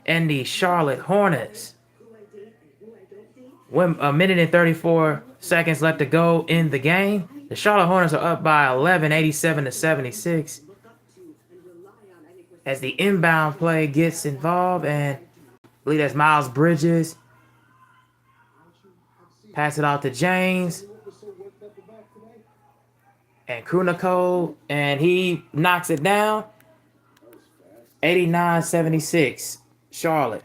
and the Charlotte Hornets. When a minute and 34 seconds left to go in the game, the Charlotte Hornets are up by 11, 87 to 76. As the inbound play gets involved, and I believe that's Miles Bridges. Pass it off to James. And Kunako, and he knocks it down. 89-76, Charlotte.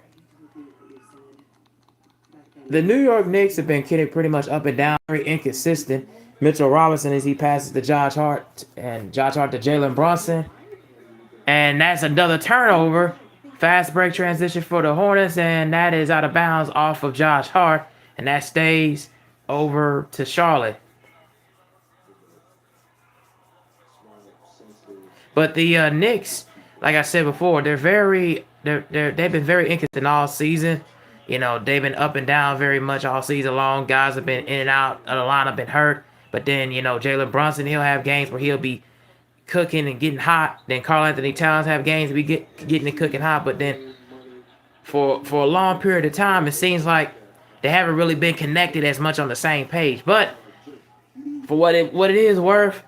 The New York Knicks have been kidding pretty much up and down, very inconsistent. Mitchell Robinson as he passes to Josh Hart, and Josh Hart to Jalen Brunson. And that's another turnover. Fast break transition for the Hornets, and that is out of bounds off of Josh Hart, and that stays over to Charlotte. But the Knicks, like I said before, they've been very inconsistent all season. You know, they've been up and down very much all season long. Guys have been in and out of the lineup, been hurt. But then, you know, Jalen Brunson, he'll have games where he'll be cooking and getting hot. Then Karl Anthony Towns have games where he getting and cooking hot. But then for a long period of time, it seems like they haven't really been connected as much on the same page. But for what it is worth,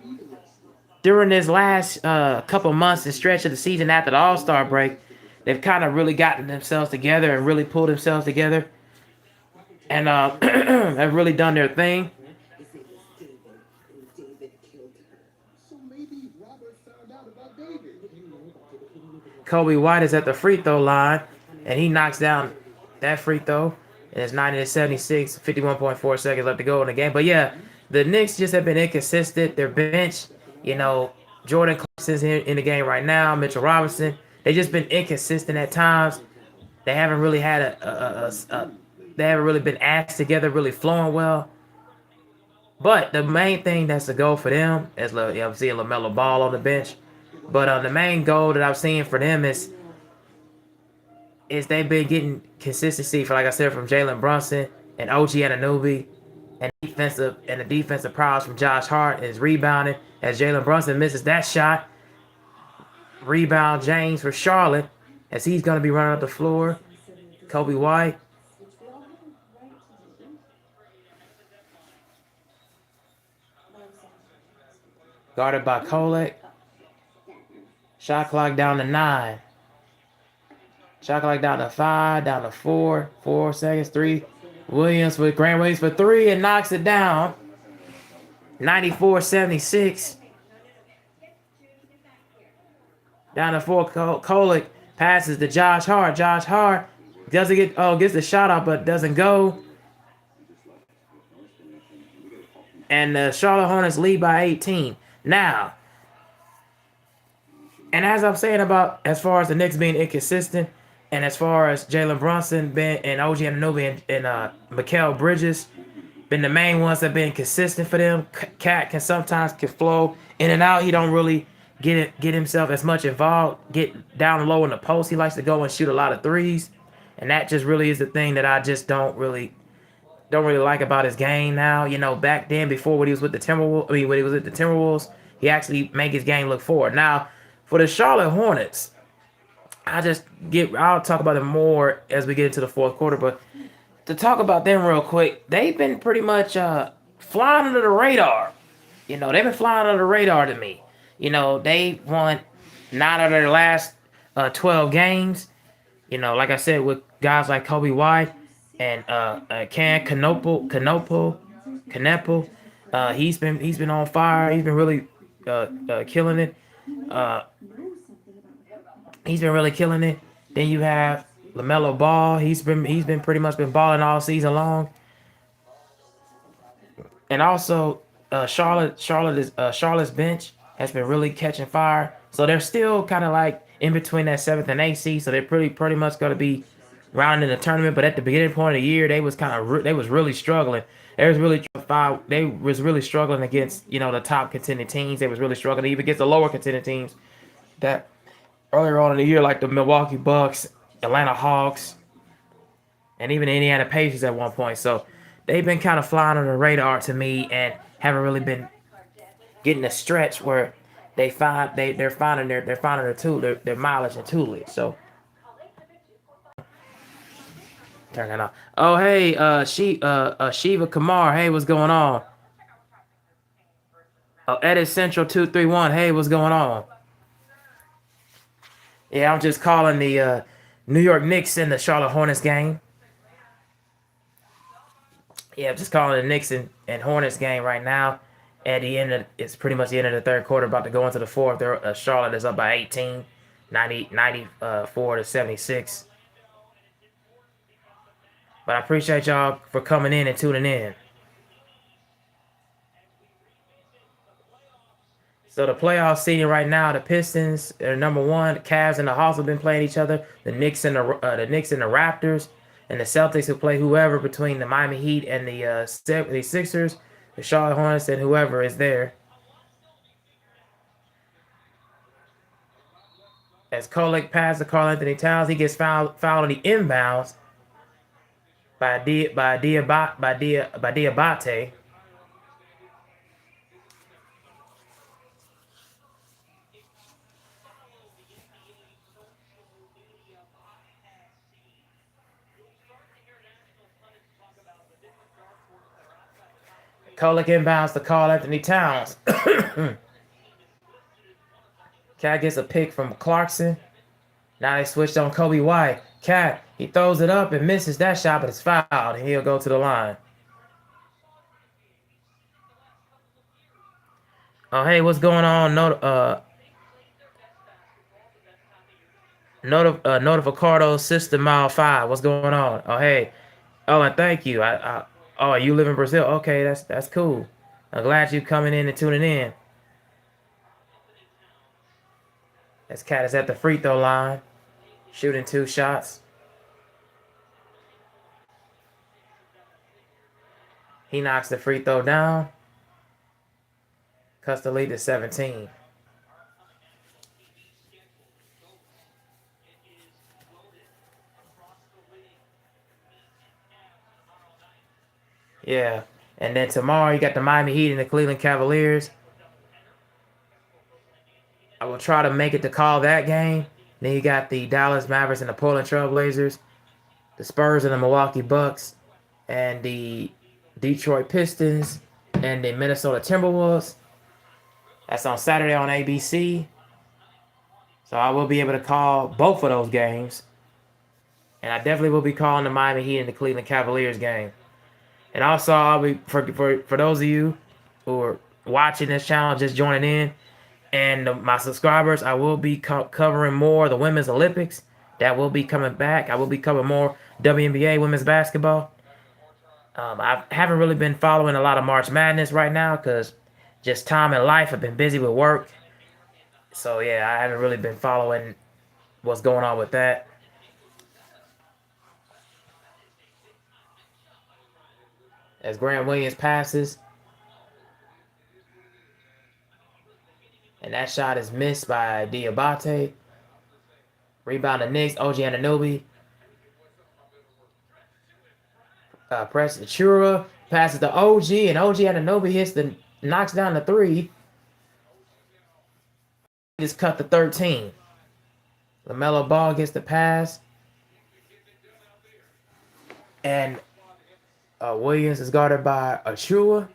during this last couple months and stretch of the season after the All-Star break, they've kind of really gotten themselves together and really pulled themselves together and have really done their thing. Kobe White is at the free throw line, and he knocks down that free throw. And it's 90-76, 51.4 seconds left to go in the game. But yeah, the Knicks just have been inconsistent. Their bench, you know, Jordan Clarkson's in the game right now, Mitchell Robinson. They just been inconsistent at times. They haven't really had they haven't really been asked together, really flowing well. But the main thing that's the goal for them is I'm seeing LaMelo Ball on the bench. But the main goal that I'm seeing for them is they've been getting consistency for, like I said, from Jalen Brunson and OG Anunoby, and the defensive prowess from Josh Hart is rebounding as Jalen Brunson misses that shot. Rebound James for Charlotte as he's going to be running up the floor. Kobe White. Guarded by Kolek. Shot clock down to 9. Shot clock down to 5, down to 4. 4 seconds, 3. Grant Williams for 3 and knocks it down. 94-76. Down to 4. Kolek passes to Josh Hart. Josh Hart doesn't gets the shot off, but doesn't go. And the Charlotte Hornets lead by 18. Now, and as I'm saying about as far as the Knicks being inconsistent, and as far as Jalen Brunson and OG Anunoby and Mikal Bridges been the main ones that have been consistent for them. Cat can sometimes flow in and out. He don't really get himself as much involved, get down low in the post. He likes to go and shoot a lot of threes, and that just really is the thing that I just don't really like about his game now. You know, back then before when he was with the Timberwolves, he actually make his game look forward. Now, for the Charlotte Hornets, I'll talk about them more as we get into the fourth quarter, but to talk about them real quick, they've been pretty much flying under the radar. You know, they've been flying under the radar to me. You know, they won 9 out of their last 12 games. You know, like I said, with guys like Kobe White and Canepo. He's been on fire. He's been really killing it. He's been really killing it. Then you have LaMelo Ball. He's been pretty much been balling all season long. And also, Charlotte's bench has been really catching fire. So they're still kind of like in between that 7th and 8th seed. So they're pretty much going to be rounding the tournament. But at the beginning point of the year, they was really struggling. They was really struggling against, you know, the top contending teams. They was really struggling even against the lower contending teams that earlier on in the year, like the Milwaukee Bucks, Atlanta Hawks, and even the Indiana Pacers at one point. So they've been kind of flying under the radar to me and haven't really been getting a stretch where they're finding their mileage and toolage. So turn that off. Oh, hey, Shiva Kumar. Hey, what's going on? Oh, Edit Central 231. Hey, what's going on? Yeah, I'm just calling the New York Knicks and the Charlotte Hornets game. Yeah, I'm just calling the Knicks and Hornets game right now. At the end of it's pretty much the end of the third quarter, about to go into the fourth. Charlotte is up by 18, 94 to 76. But I appreciate y'all for coming in and tuning in. So the playoff seeding right now, the Pistons are number one. The Cavs and the Hawks have been playing each other. The Knicks and the Raptors, and the Celtics will play whoever between the Miami Heat and the Sixers, the Charlotte Hornets, and whoever is there. As Kolek passes to Karl Anthony Towns, he gets fouled on the inbounds by Diabate. Kolek inbounds to Karl Anthony Towns. Cat gets a pick from Clarkson. Now they switched on Kobe White. Cat, he throws it up and misses that shot, but it's fouled, and he'll go to the line. Oh, hey, what's going on? Notificardo System Mile 5. What's going on? Oh, hey. Oh, and thank you. Oh, you live in Brazil? Okay, that's cool. I'm glad you coming in and tuning in. This cat is at the free throw line, shooting 2 shots. He knocks the free throw down. Cuts the lead to 17. Yeah. And then tomorrow you got the Miami Heat and the Cleveland Cavaliers. I will try to make it to call that game. Then you got the Dallas Mavericks and the Portland Trail Blazers, the Spurs and the Milwaukee Bucks, and the Detroit Pistons and the Minnesota Timberwolves. That's on Saturday on ABC. So I will be able to call both of those games. And I definitely will be calling the Miami Heat and the Cleveland Cavaliers game. And also, I'll be for those of you who are watching this channel, just joining in, and my subscribers, I will be covering more of the Women's Olympics. That will be coming back. I will be covering more WNBA women's basketball. I haven't really been following a lot of March Madness right now because just time and life. I've been busy with work. So, yeah, I haven't really been following what's going on with that. As Grant Williams passes. And that shot is missed by Diabate. Rebound the Knicks, OG Anunoby. Preston Chura passes to OG, and OG Anunoby knocks down the three. Just cut the 13. LaMelo Ball gets the pass. And Williams is guarded by Achua.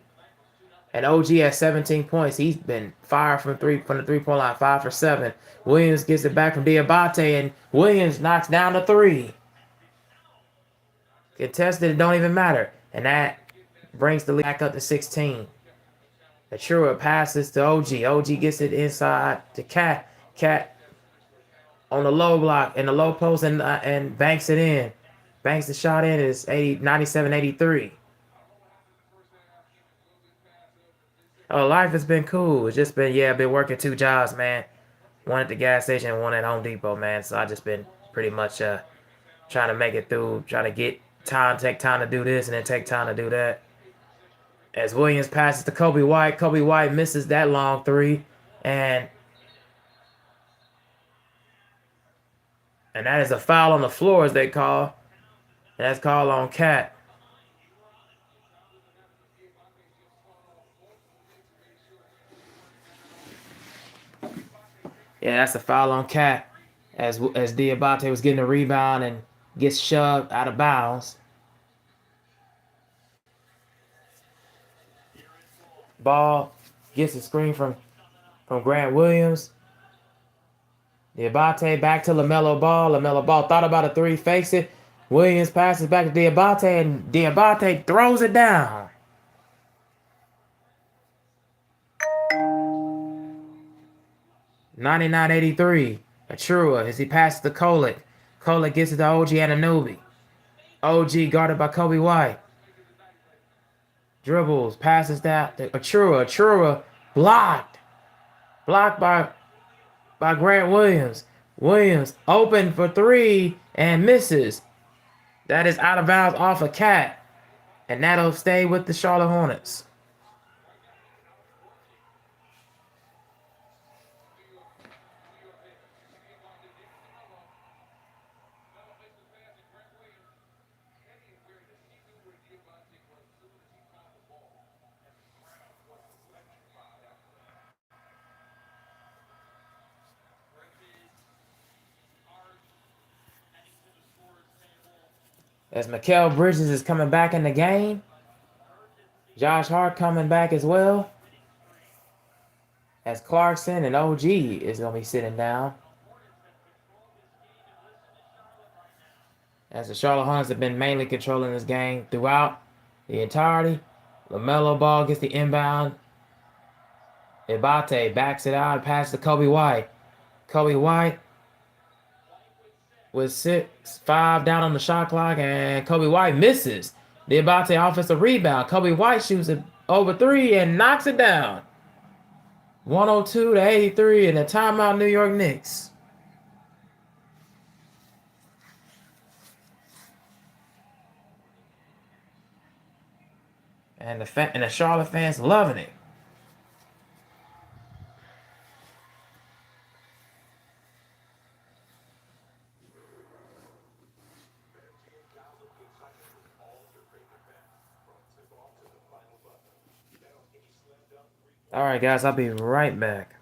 And OG has 17 points. He's been fired from the three-point line, 5 for 7. Williams gets it back from Diabate, and Williams knocks down the three. Contested, it don't even matter. And that brings the lead back up to 16. Achua passes to OG. OG gets it inside to Cat. Cat on the low block, in the low post, and banks it in. Banks the shot in. It's 97-83. Oh, life has been cool. It's just been, I've been working 2 jobs, man. One at the gas station and one at Home Depot, man. So I just been pretty much trying to make it through, trying to take time to do this and then take time to do that. As Williams passes to Kobe White. Kobe White misses that long three. And that is a foul on the floor, as they call. And that's called on Cat. Yeah, that's a foul on Cat as Diabate was getting a rebound, and gets shoved out of bounds. Ball gets a screen from Grant Williams. Diabate back to LaMelo Ball. LaMelo Ball thought about a three, fakes it. Williams passes back to Diabate, and Diabate throws it down. 99-83. Achua as he passes to Kolek. Kolek gets it to OG Anunoby. OG guarded by Kobe White. Dribbles, passes that to Achua. Achua blocked. Blocked by Grant Williams. Williams open for three and misses. That is out of bounds off a cat. And that'll stay with the Charlotte Hornets. As Mikal Bridges is coming back in the game. Josh Hart coming back as well. As Clarkson and OG is going to be sitting down. As the Charlotte Hornets have been mainly controlling this game throughout the entirety. LaMelo Ball gets the inbound. Ibate backs it out, passes to Kobe White. Kobe White with 6-5 down on the shot clock, and Kobe White misses. The Ibate offensive rebound. Kobe White shoots it over three and knocks it down. 102-83 in a timeout, New York Knicks. And the Charlotte fans loving it. All right, guys, I'll be right back.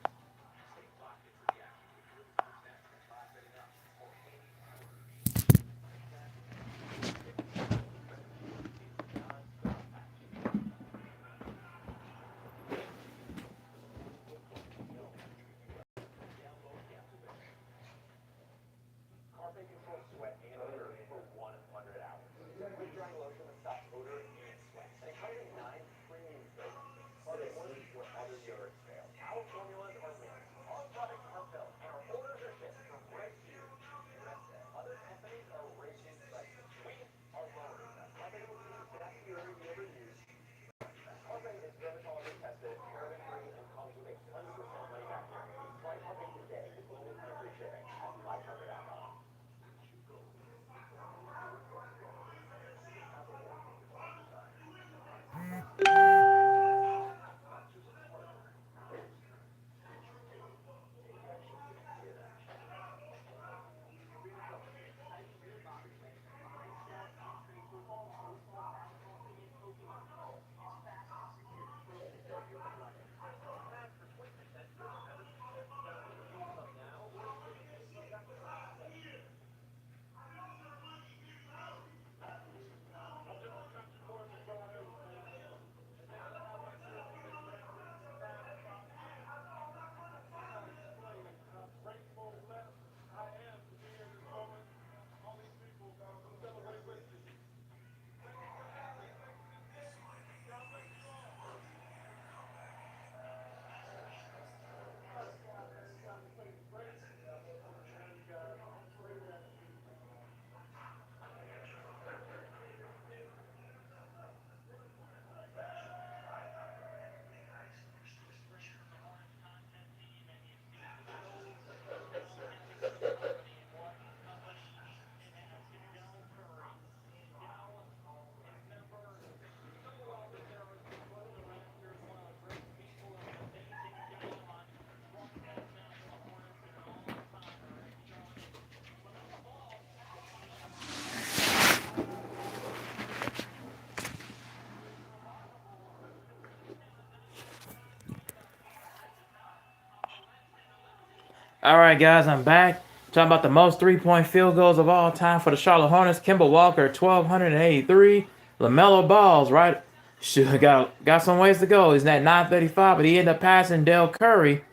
All right, guys, I'm back. Talking about the most three-point field goals of all time for the Charlotte Hornets. Kemba Walker, 1,283. LaMelo Ball's right. Should got some ways to go. He's at 935, but he ended up passing Dell Curry,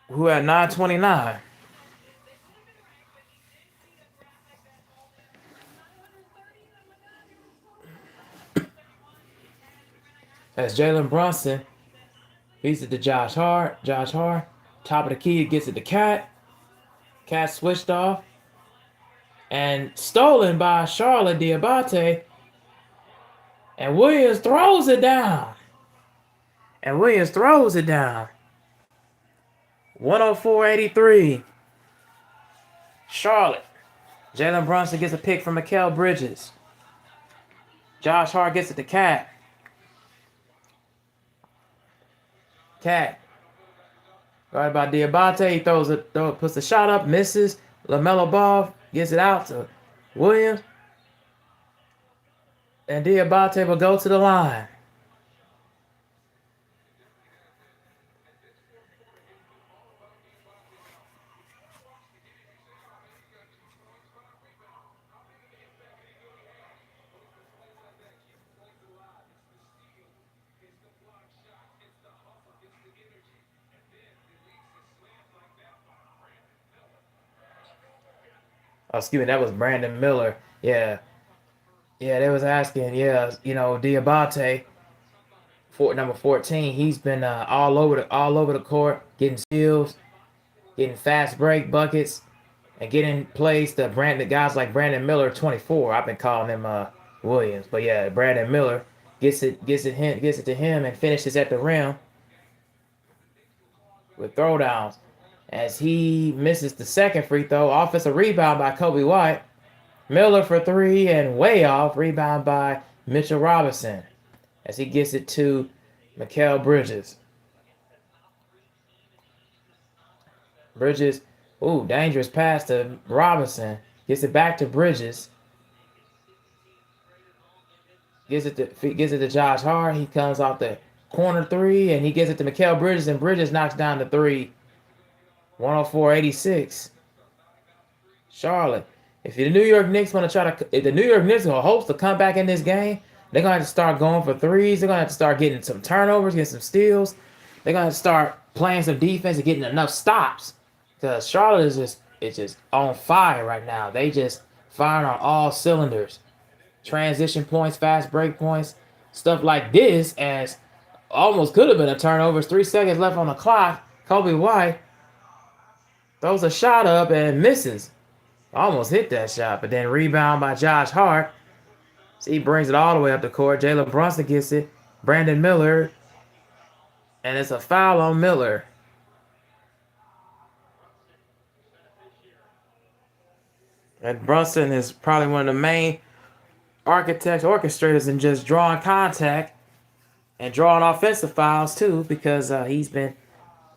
who had 929. That's Jalen Brunson. He's it to Josh Hart. Josh Hart. Top of the key, gets it to Cat. Cat switched off. And stolen by Charlotte Diabate. And Williams throws it down. 104-83. Charlotte. Jalen Brunson gets a pick from Mikal Bridges. Josh Hart gets it to Cat. Cat. Guarded by Diabate. He puts the shot up, misses. LaMelo Ball gets it out to Williams. And Diabate will go to the line. Oh, excuse me, that was Brandon Miller. Yeah. Yeah, they was asking, Diabate, number 14, he's been all over the court, getting steals, getting fast break buckets, and getting plays to guys like Brandon Miller, 24. I've been calling him Williams. But yeah, Brandon Miller gets it to him and finishes at the rim with throwdowns. As he misses the second free throw, offensive rebound by Kobe White. Miller for three and way off. Rebound by Mitchell Robinson as he gets it to Mikal Bridges. Bridges, dangerous pass to Robinson. Gets it back to Bridges. Gives it to Josh Hart. He comes off the corner three and he gives it to Mikal Bridges, and Bridges knocks down the three. 104-86. Charlotte. If the New York Knicks want to if the New York Knicks are hopes to come back in this game, they're going to have to start going for threes. They're going to have to start getting some turnovers, getting some steals. They're going to start playing some defense and getting enough stops. Because Charlotte is just on fire right now. They just firing on all cylinders. Transition points, fast break points, stuff like this, as almost could have been a turnover. 3 seconds left on the clock. Kobe White throws a shot up and misses. Almost hit that shot, but then rebound by Josh Hart. So he brings it all the way up the court. Jalen Brunson gets it. Brandon Miller. And it's a foul on Miller. And Brunson is probably one of the main orchestrators in just drawing contact and drawing offensive fouls too, because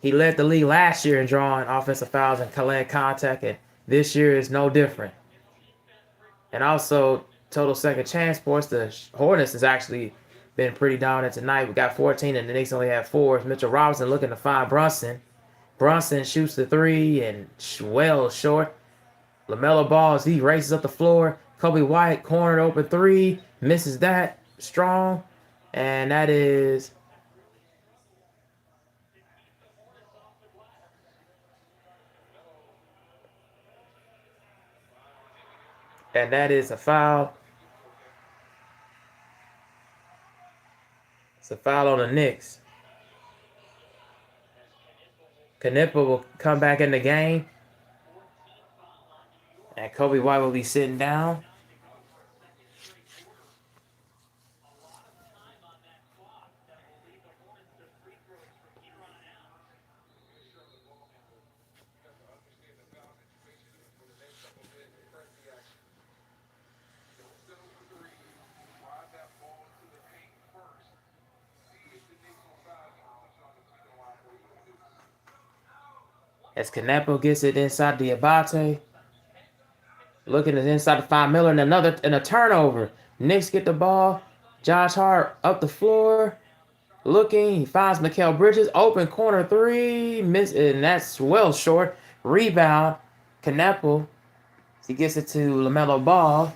he led the league last year in drawing offensive fouls and collect contact, and this year is no different. And also, total second chance sports, the Hornets has actually been pretty dominant tonight. We got 14 and the Knicks only have 4. Mitchell Robinson looking to find Brunson. Brunson shoots the three and well short. LaMelo Ball, as he races up the floor. Kobe White, cornered open three, misses that, strong. And that is a foul. It's a foul on the Knicks. Canepa will come back in the game. And Kobe White will be sitting down. As Canepa gets it inside Diabate. Looking at inside to find Miller and a turnover. Knicks get the ball. Josh Hart up the floor. Looking. He finds Mikal Bridges. Open corner three. Miss, and that's well short. Rebound Knappel, he gets it to LaMelo Ball,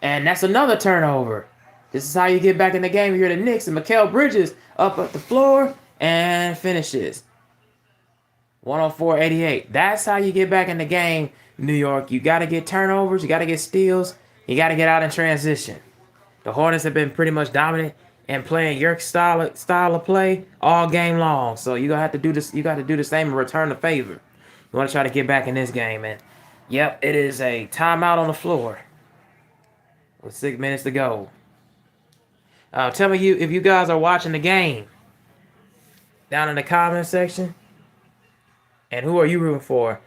and that's another turnover. This is how you get back in the game. You're the Knicks, and Mikal Bridges up at the floor and finishes. 104-88. That's how you get back in the game, New York. You got to get turnovers. You got to get steals. You got to get out in transition. The Hornets have been pretty much dominant and playing your style of play all game long. So you gonna have to do this. You got to do the same and return the favor. You want to try to get back in this game, and yep, it is a timeout on the floor with 6 minutes to go. Tell me if you guys are watching the game down in the comment section, and who are you rooting for?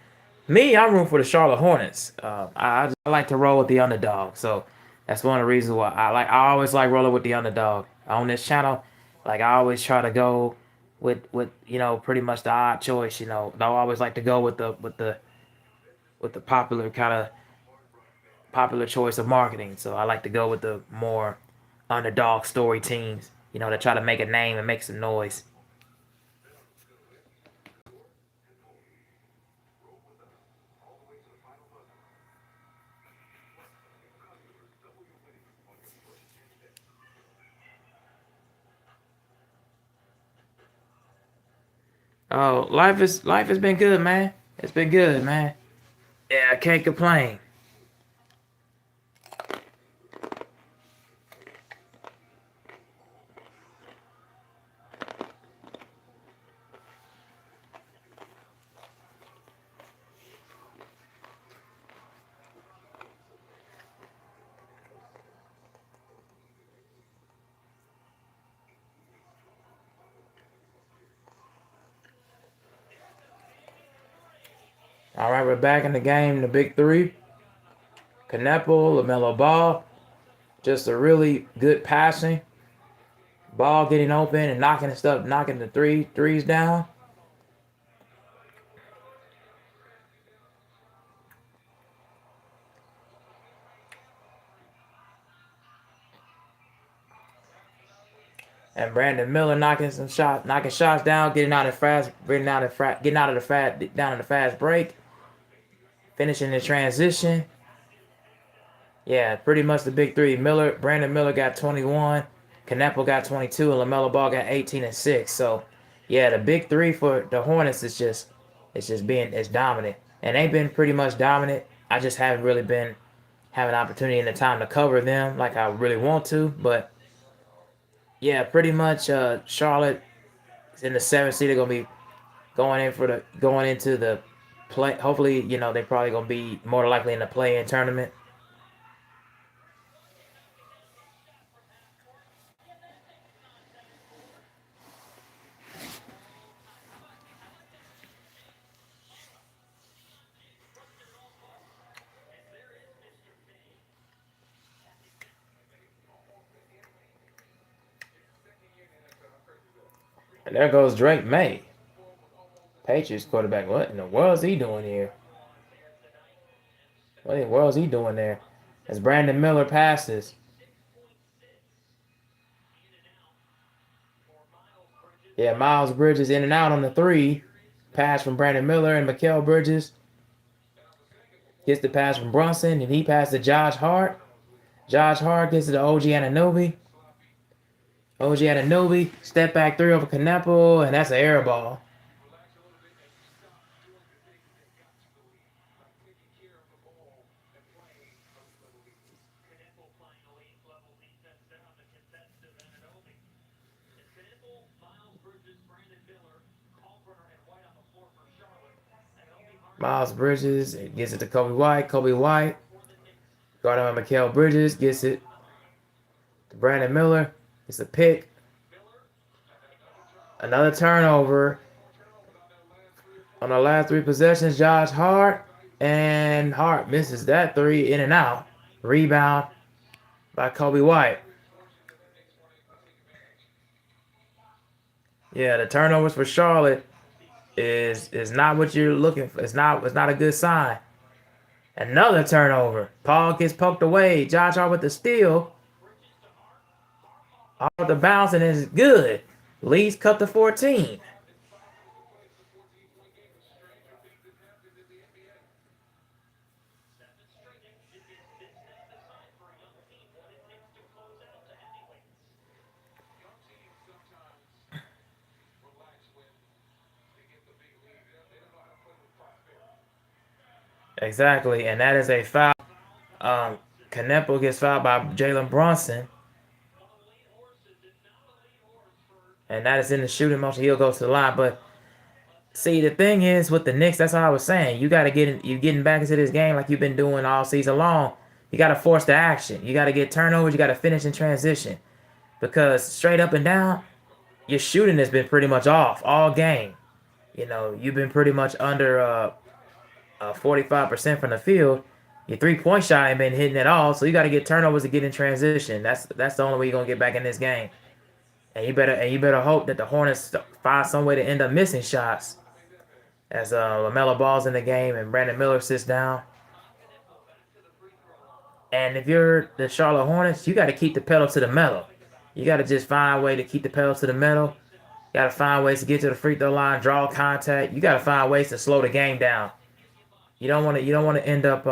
Me, I'm rooting for the Charlotte Hornets. I like to roll with the underdog, so that's one of the reasons why I always like rolling with the underdog on this channel. Like I always try to go with pretty much the odd choice. I always like to go with the popular choice of marketing. So I like to go with the more underdog story teams. To try to make a name and make some noise. Oh, life has been good, man. It's been good, man. Yeah, I can't complain. All right, we're back in the game. The big three: Knappel, LaMelo Ball. Just a really good passing. Ball getting open and knocking the threes down. And Brandon Miller knocking shots down, getting out of the fast break, finishing the transition. Yeah, pretty much the big three. Brandon Miller got 21, Knappel got 22, and LaMelo Ball got 18 and 6. So, yeah, the big three for the Hornets it's dominant, and they've been pretty much dominant. I just haven't really been having opportunity and the time to cover them like I really want to, but yeah, pretty much Charlotte is in the 7th seed. They're gonna be going into the play. Hopefully, they're probably gonna be more likely in the play-in tournament. And there goes Drake May, Patriots quarterback. What in the world is he doing here? What in the world is he doing there? As Brandon Miller passes. Yeah, Miles Bridges in and out on the three. Pass from Brandon Miller, and Mikal Bridges gets the pass from Brunson, and he passed to Josh Hart. Josh Hart gets it to OG Anunoby. OG Anunoby, step back three over Knappel, and that's an air ball. Miles Bridges gets it to Kobe White. Kobe White, guarded by Mikal Bridges, gets it to Brandon Miller. It's a pick. Another turnover. On the last three possessions, Josh Hart. And Hart misses that three, in and out. Rebound by Kobe White. Yeah, the turnovers for Charlotte is not what you're looking for. It's not a good sign. Another turnover. Paul gets poked away. Josh Hart with the steal. Hart with the bounce, and it's good. Leeds cut to 14. Exactly, and that is a foul. Um, Canepo gets fouled by Jalen Brunson, and that is in the shooting motion. He'll go to the line, but see, the thing is with the Knicks, that's all I was saying. You got to get in, you getting back into this game like you've been doing all season long. You got to force the action. You got to get turnovers. You got to finish in transition because straight up and down, your shooting has been pretty much off all game. You know, you've been pretty much under 45% from the field. Your 3-point shot ain't been hitting at all, so you got to get turnovers to get in transition. That's the only way you're gonna get back in this game. And you better hope that the Hornets find some way to end up missing shots as LaMelo Ball's in the game and Brandon Miller sits down. And if you're the Charlotte Hornets, you got to keep the pedal to the metal. You got to just find a way to keep the pedal to the metal. You got to find ways to get to the free throw line, draw contact. You got to find ways to slow the game down. You don't want to end up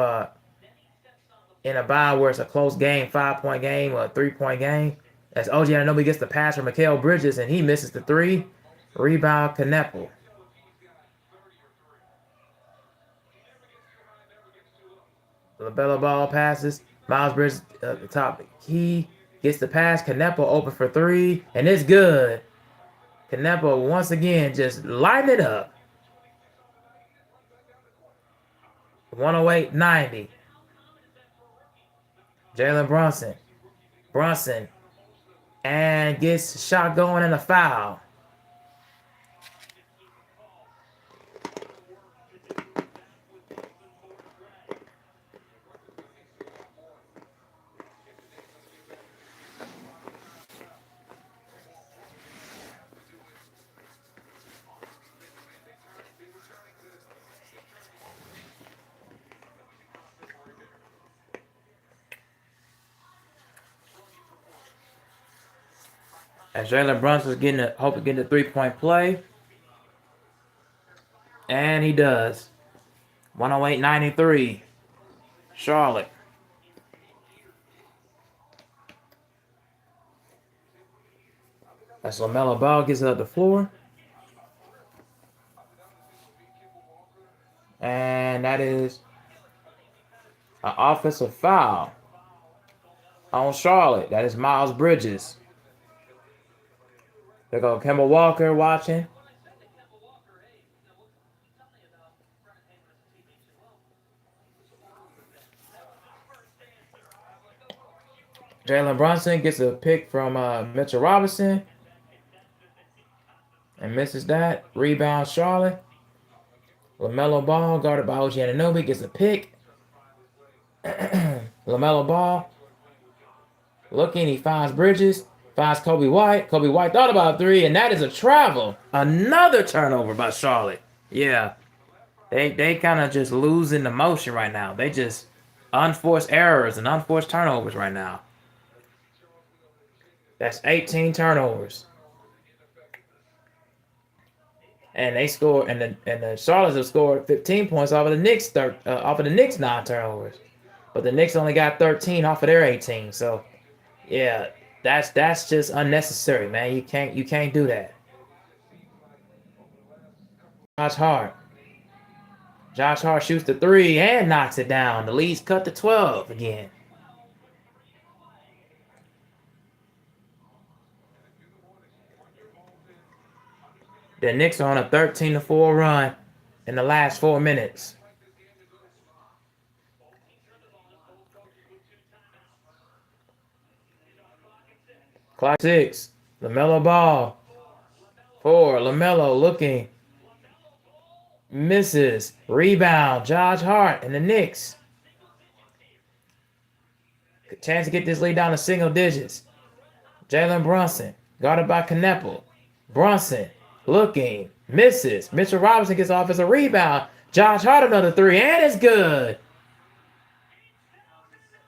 in a bind where it's a close game, 5-point game or a 3-point game. As OG Anunoby gets the pass from Mikal Bridges and he misses the three. Rebound Kneppel. LaBella Ball passes. Miles Bridges at the top. He gets the pass. Kneppel open for three. And it's good. Kneppel once again just lighting it up. 108-90. Jalen Brunson. Brunson. And gets a shot going and a foul. As Jalen Brunson's hoping to get a 3-point play. And he does. 108-93. Charlotte. As LaMelo Ball gets it up the floor. And that is an offensive foul on Charlotte. That is Miles Bridges. There go Kemba Walker watching. Jalen Brunson gets a pick from Mitchell Robinson and misses that. Rebound Charlotte. LaMelo Ball guarded by OG Anunoby gets a pick. LaMelo Ball looking. He finds Bridges. Finds Kobe White. Kobe White thought about three, and that is a travel. Another turnover by Charlotte. Yeah. They kind of just losing the motion right now. They just unforced errors and unforced turnovers right now. That's 18 turnovers. And they scored, and the Charlotte have scored 15 points off of the Knicks 9 turnovers, but the Knicks only got 13 off of their 18. So, yeah, that's just unnecessary, man. You can't do that. Josh Hart. Josh Hart shoots the three and knocks it down. The lead's cut to 12 again. The Knicks are on a 13-4 run in the last 4 minutes. Clock 6. LaMelo Ball. 4. LaMelo looking. Misses. Rebound. Josh Hart and the Knicks. Chance to get this lead down to single digits. Jalen Brunson. Guarded by Kneppel. Brunson looking. Misses. Mitchell Robinson gets off as a rebound. Josh Hart another three. And it's good.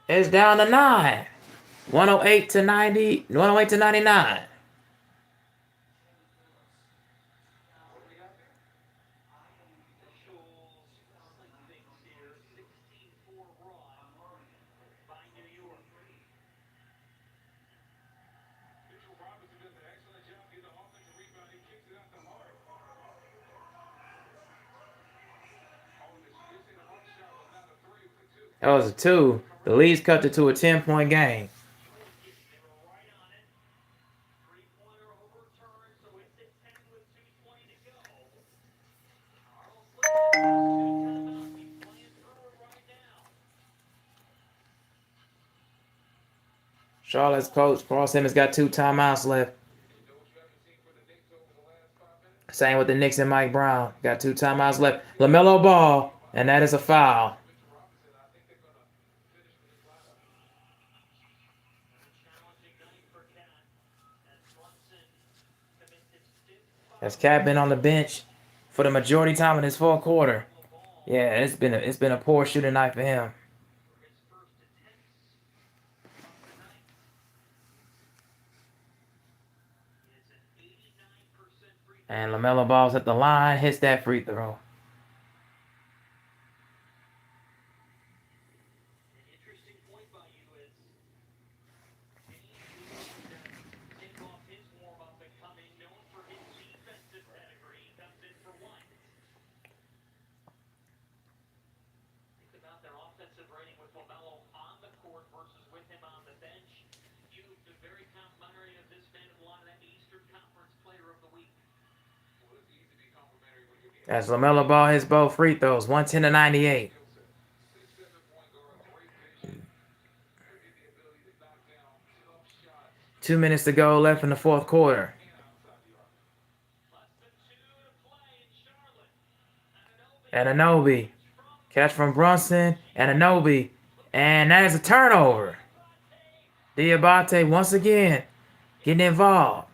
It's down to 9. 108-90. 108-99. That was a two. The lead's cut it to a 10-point game. Charlotte's coach, Paul Simmons, got 2 timeouts left. Same with the Knicks and Mike Brown. Got 2 timeouts left. LaMelo Ball, and that is a foul. Has Cat been on the bench for the majority time in this fourth quarter? Yeah, it's been a poor shooting night for him. And LaMelo Ball's at the line, hits that free throw. As LaMelo Ball hits both free throws, 110-98. Two minutes to go left in the fourth quarter. Anunoby. Catch from Brunson. Anunoby. And that is a turnover. Diabate once again getting involved.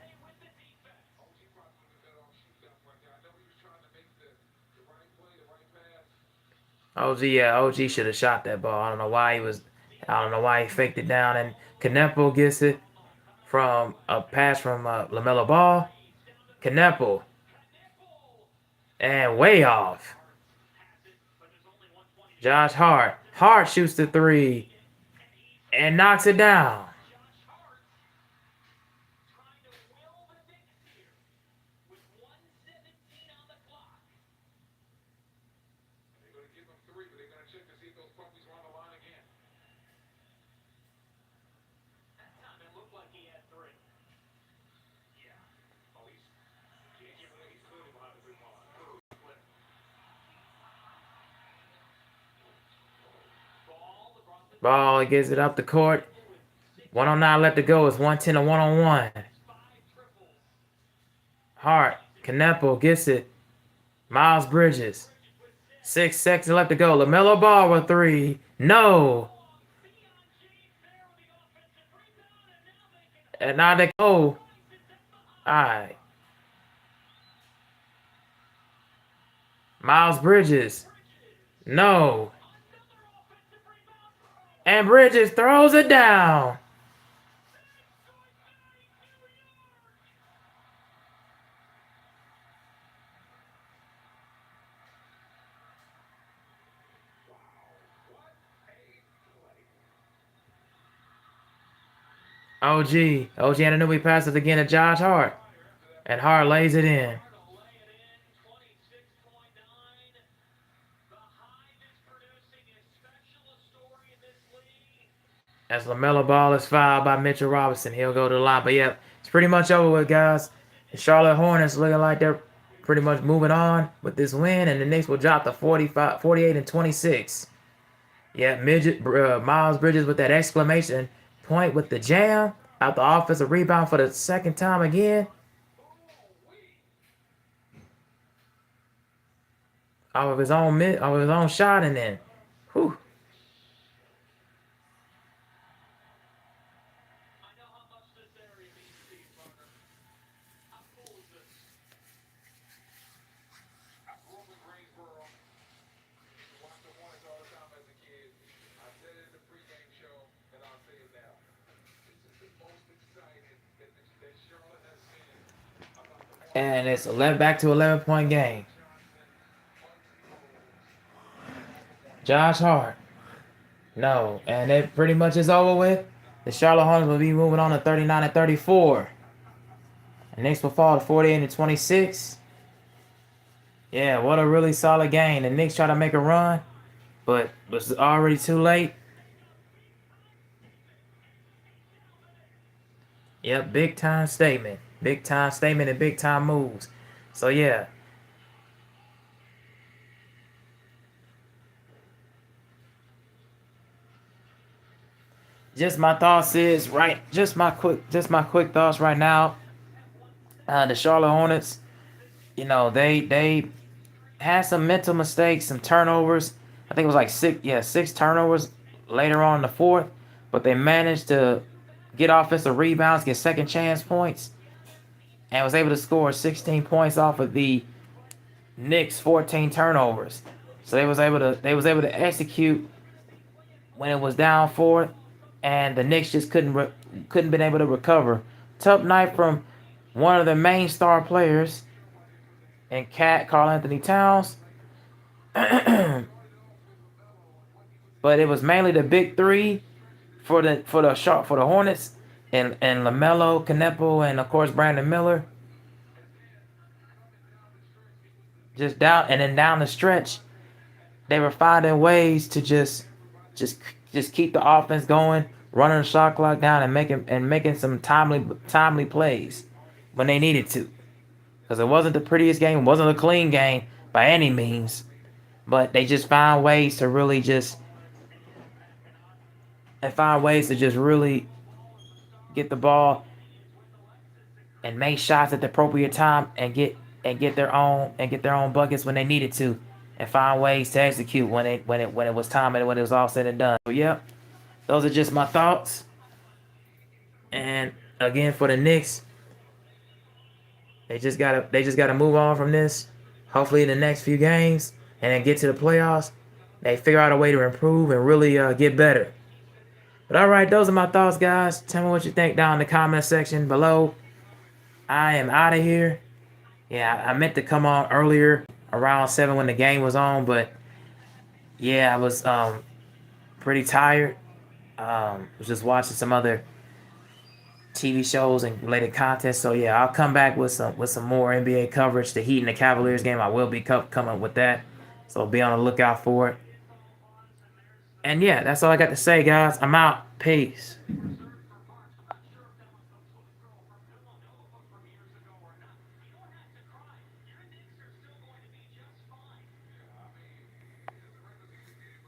OG should have shot that ball. I don't know why he faked it down. And Kneppel gets it from a pass from LaMelo Ball. Kneppel. And way off. Josh Hart. Hart shoots the three and knocks it down. Ball gets it up the court. 109 left to go. It's 110 to 1-on-1. Hart. Kneppel gets it. Miles Bridges. 6 seconds left to go. LaMelo Ball with three. No. And now they go. All right. Miles Bridges. No. And Bridges throws it down. OG Anunoby passes again to Josh Hart. And Hart lays it in. As LaMelo Ball is fouled by Mitchell Robinson, he'll go to the line. But yeah, it's pretty much over with, guys. The Charlotte Hornets looking like they're pretty much moving on with this win, and the Knicks will drop to 48-26. Yeah, Miles Bridges with that exclamation point with the jam out the offensive rebound for the second time again. Off of his own shot, and then, whew. And it's 11 back to 11-point game. Josh Hart. No. And it pretty much is over with. The Charlotte Hornets will be moving on to 39-34. The Knicks will fall to 48-26. Yeah, what a really solid game. The Knicks try to make a run. but was it already too late? Yep, big time statement, and big time moves. So yeah, just my thoughts is right. Just my quick thoughts right now. The Charlotte Hornets, they had some mental mistakes, some turnovers. I think it was like six turnovers later on in the fourth, but they managed to get offensive rebounds, get second chance points, and was able to score 16 points off of the Knicks 14 turnovers. So they was able to execute when it was down four, and the Knicks just couldn't been able to recover. Tough night from one of their main star players, and Cat Carl Anthony Towns, but it was mainly the big three for the Hornets, and Lamelo, Canepo, and of course Brandon Miller. Just down and then down the stretch, they were finding ways to just just keep the offense going, running the shot clock down, and making some timely plays when they needed to. Because it wasn't the prettiest game, it wasn't a clean game by any means, but they just found ways to really just and find ways to just really get the ball and make shots at the appropriate time and get their own buckets when they needed to, and find ways to execute when it was time and when it was all said and done. So yeah, those are just my thoughts. And again, for the Knicks, they just gotta move on from this. Hopefully, in the next few games, and then get to the playoffs, they figure out a way to improve and really get better. But all right, those are my thoughts, guys. Tell me what you think down in the comment section below. I am out of here. Yeah, I meant to come on earlier around 7 when the game was on, but yeah, I was pretty tired. Was just watching some other TV shows and related content. So yeah, I'll come back with some more NBA coverage. The Heat and the Cavaliers game, I will be coming with that. So be on the lookout for it. And yeah, that's all I got to say, guys. I'm out. Peace.